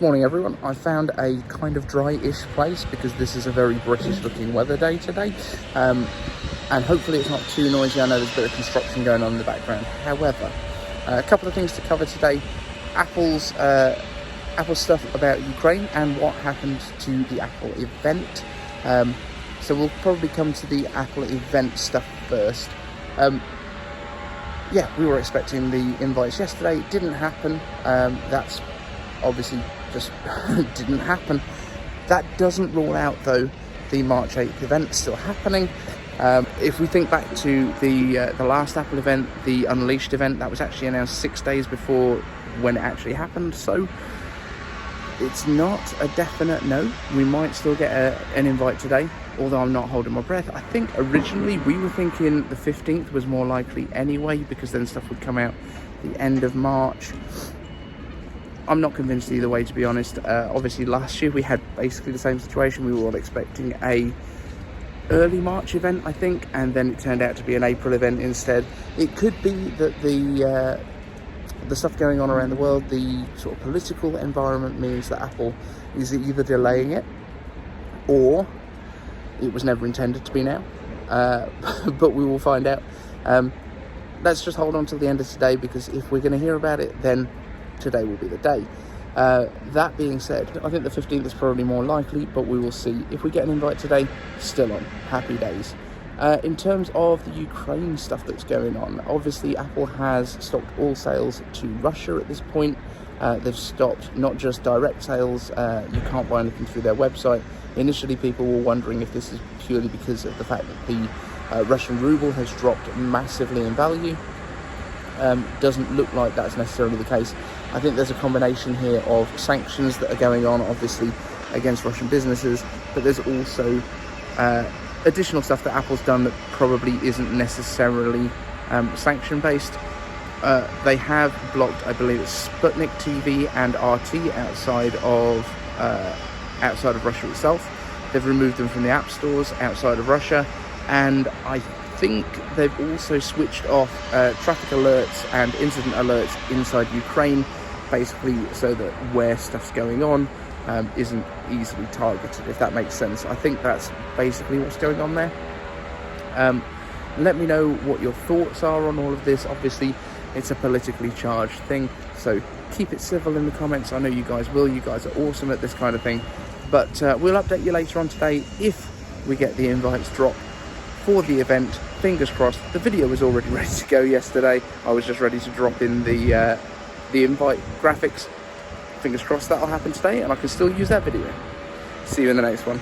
Morning everyone. I found a kind of dry-ish place because this is a very British looking weather day today, and hopefully it's not too noisy. I know there's a bit of construction going on in the background. However, a couple of things to cover today. Apple's stuff about Ukraine and what happened to the Apple event. So we'll probably come to the Apple event stuff first. Yeah, we were expecting the invites yesterday. It didn't happen. That's obviously just didn't happen. That doesn't rule out, though, the March 8th event still happening. If we think back to the last Apple event, the Unleashed event, that was actually announced 6 days before when it actually happened. So it's not a definite no. We might still get an invite today, although I'm not holding my breath. I think originally we were thinking the 15th was more likely anyway, because then stuff would come out the end of March. I'm not convinced either way, to be honest. Obviously last year we had basically the same situation. We were all expecting a early March event, I think, and then it turned out to be an April event instead. It could be that the stuff going on around the world, the sort of political environment, means that Apple is either delaying it or it was never intended to be now. But we will find out. Let's just hold on till the end of today, because if we're going to hear about it, then today will be the day. That being said, I think the 15th is probably more likely, but we will see. If we get an invite today, still on. Happy days. In terms of the Ukraine stuff that's going on, obviously Apple has stopped all sales to Russia at this point. They've stopped not just direct sales, you can't buy anything through their website. Initially people were wondering if this is purely because of the fact that the Russian ruble has dropped massively in value. Doesn't look like that's necessarily the case. I think there's a combination here of sanctions that are going on, obviously, against Russian businesses, but there's also additional stuff that Apple's done that probably isn't necessarily sanction-based. They have blocked, I believe it's Sputnik TV and RT outside of Russia itself. They've removed them from the app stores outside of Russia, and I think they've also switched off traffic alerts and incident alerts inside Ukraine, basically so that where stuff's going on isn't easily targeted, if that makes sense. I think that's basically what's going on there. Let me know what your thoughts are on all of this. Obviously, it's a politically charged thing, so keep it civil in the comments. I know you guys will. You guys are awesome at this kind of thing. But we'll update you later on today if we get the invites dropped for the event. Fingers crossed. The video was already ready to go yesterday. I was just ready to drop in the invite graphics. Fingers crossed that'll happen today and I can still use that video. See you in the next one.